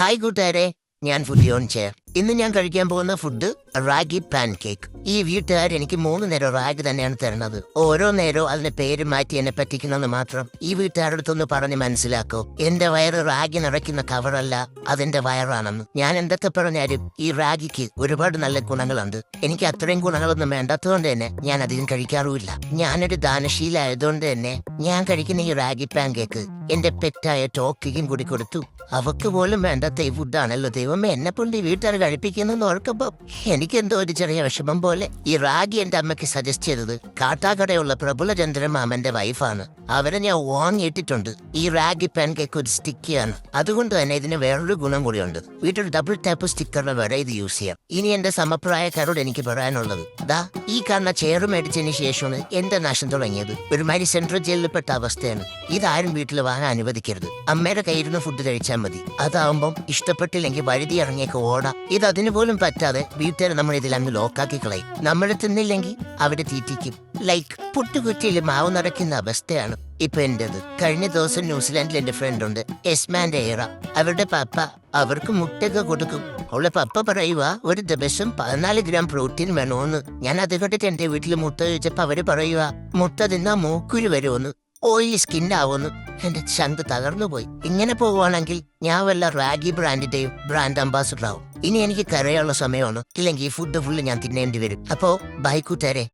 Hi കൂട്ടുകാരെ, ഞാൻ ഫുഡിയോൺ chair. ഇന്ന് ഞാൻ കഴിക്കാൻ പോകുന്ന ഫുഡ് റാഗി പാൻ കേക്ക്. ഈ വീട്ടുകാർ എനിക്ക് 3 നേരം റാഗി തന്നെയാണ് തരുന്നത്. ഓരോ നേരവും അതിന്റെ പേര് മാറ്റി എന്നെ പറ്റിക്കുന്നത് മാത്രം. ഈ വീട്ടുകാരുടെ അടുത്തൊന്ന് പറഞ്ഞ് മനസ്സിലാക്കോ, എന്റെ വയറ് റാഗി നിറയ്ക്കുന്ന കവറല്ല, അതെന്റെ വയറാണെന്ന്. ഞാൻ എന്തൊക്കെ പറഞ്ഞാലും ഈ റാഗിക്ക് ഒരുപാട് നല്ല ഗുണങ്ങളുണ്ട്. എനിക്ക് അത്രയും ഗുണങ്ങളൊന്നും വേണ്ടാത്തതുകൊണ്ട് തന്നെ ഞാൻ അധികം കഴിക്കാറുമില്ല. ഞാനൊരു ദാനശീലായതുകൊണ്ട് തന്നെ ഞാൻ കഴിക്കുന്ന ഈ റാഗി പാൻ കേക്ക് എന്റെ പെറ്റായ ടോക്കിക്കും കൂടി കൊടുത്തു. അവക്ക് പോലും വേണ്ടാത്ത ഈ ഫുഡാണല്ലോ ദൈവമേ എന്നെ കൊണ്ട് ഈ വീട്ടുകാർ കഴിപ്പിക്കുന്നെന്ന് ഓർക്കുമ്പോ എനിക്കെന്തോ ഒരു ചെറിയ വിഷമം പോലെ. ഈ റാഗി എന്റെ അമ്മയ്ക്ക് സജസ്റ്റ് ചെയ്തത് കാട്ടാക്കടയുള്ള പ്രബുലചന്ദ്രൻ മാമന്റെ വൈഫാണ്. അവരെ ഞാൻ വാങ്ങിയിട്ടിട്ടുണ്ട്. ഈ റാഗി പാൻ കേക്ക് ഒരു സ്റ്റിക്കിയാണ്, അതുകൊണ്ട് തന്നെ ഇതിന് വേറൊരു ഗുണം കൂടിയുണ്ട്. വീട്ടിൽ ഡബിൾ ടാപ്പ് സ്റ്റിക്കറിന് വരെ ഇത് യൂസ് ചെയ്യാം. ഇനി എന്റെ സമപ്രായക്കാരോട് എനിക്ക് പറയാനുള്ളത്, ദാ ഈ കാണുന്ന ചെയർ മേടിച്ചതിന് ശേഷമാണ് എന്റെ നാശം തുടങ്ങിയത്. ഒരുമാതിരി സെൻട്രൽ ജയിലിൽപ്പെട്ട അവസ്ഥയാണ്. ഇതാരും വീട്ടിൽ വാങ്ങാൻ അനുവദിക്കരുത്. അമ്മയുടെ കയ്യിരുന്ന് ഫുഡ് കഴിച്ചാൽ മതി. അതാവുമ്പം ഇഷ്ടപ്പെട്ടില്ലെങ്കിൽ വഴുതി ഇറങ്ങിയൊക്കെ ഓടാം. ഇത് അതിന് പോലും പറ്റാതെ വീട്ടുകാർ നമ്മൾ ഇതിലങ്ങ് ലോക്കാക്കി കളയും. നമ്മൾ തിന്നില്ലെങ്കിൽ അവര് തീറ്റിക്കും. ലൈക്ക് പുട്ടുകുറ്റിയിൽ മാവ് നിറയ്ക്കുന്ന അവസ്ഥയാണ് ഇപ്പൊ എന്റേത്. കഴിഞ്ഞ ദിവസം ന്യൂസിലാൻഡിൽ എന്റെ ഫ്രണ്ട് ഉണ്ട്, എസ്മാന്റെ ഏറ. അവരുടെ പപ്പ അവർക്ക് മുട്ടയൊക്കെ കൊടുക്കും. അവളെ പപ്പ പറയുക ഒരു ദിവസം 14 ഗ്രാം പ്രോട്ടീൻ വേണമെന്ന്. ഞാൻ അത് കണ്ടിട്ട് എന്റെ വീട്ടിൽ മുട്ട ചോദിച്ചപ്പോ അവര് പറയുക മുട്ട തിന്നാ മൂക്കുരു വരുമെന്ന്, ഓയിലി സ്കിൻ ആവുമെന്ന്. എന്റെ ചന്ത് തകർന്നു പോയി. ഇങ്ങനെ പോവുകയാണെങ്കിൽ ഞാൻ വല്ല റാഗി ബ്രാൻഡിന്റെയും ബ്രാൻഡ് അംബാസിഡർ ആവും. ഇനി എനിക്ക് കരയുള്ള സമയമാണ്, ഇല്ലെങ്കിൽ ഈ ഫുഡ് ഫുള്ള് ഞാൻ തിന്നേണ്ടി വരും. അപ്പോ ബൈ കൂട്ടുകാരെ.